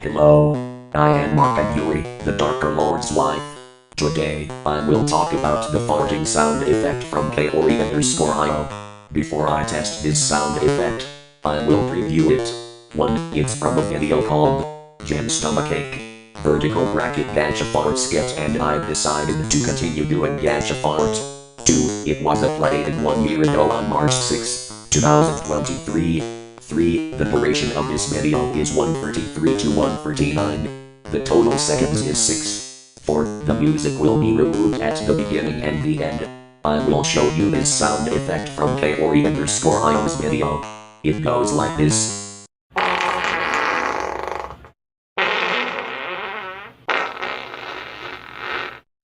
Hello, I am Markov Yuri, the Darker Lord's wife. Today, I will talk about the farting sound effect from Yuri_IO. Before I test this sound effect, I will preview it. 1. It's from a video called Gem Stomachache. Vertical bracket Gacha Farts Get, and I've decided to continue doing Gacha Fart. 2. It was uploaded 1 year ago on March 6, 2023. 3. The duration of this video is 1:33 to 1:39. The total seconds is 6. 4. The music will be removed at the beginning and the end. I will show you this sound effect from Yuri_IO's video. It goes like this.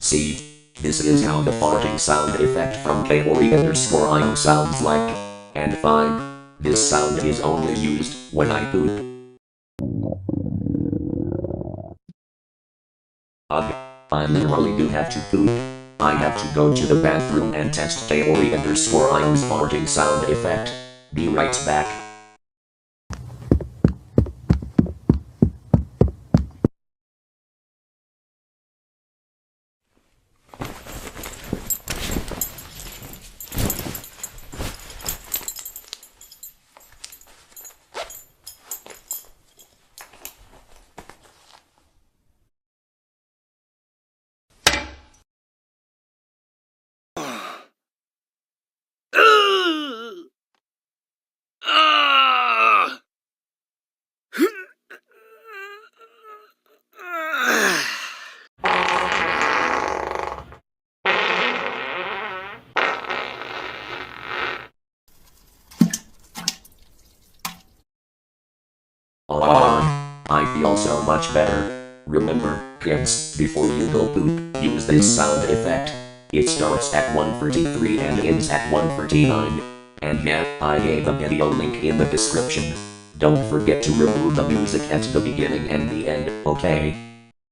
See? This is how the farting sound effect from Yuri_IO sounds like. And 5. This sound is only used when I poop. Ugh, I literally do have to poop. I have to go to the bathroom and test Yuri_IO's farting sound effect. Be right back. I feel so much better. Remember, kids, before you go poop, use this sound effect. It starts at 1:33 and ends at 1:39. And yeah, I gave a video link in the description. Don't forget to remove the music at the beginning and the end, okay?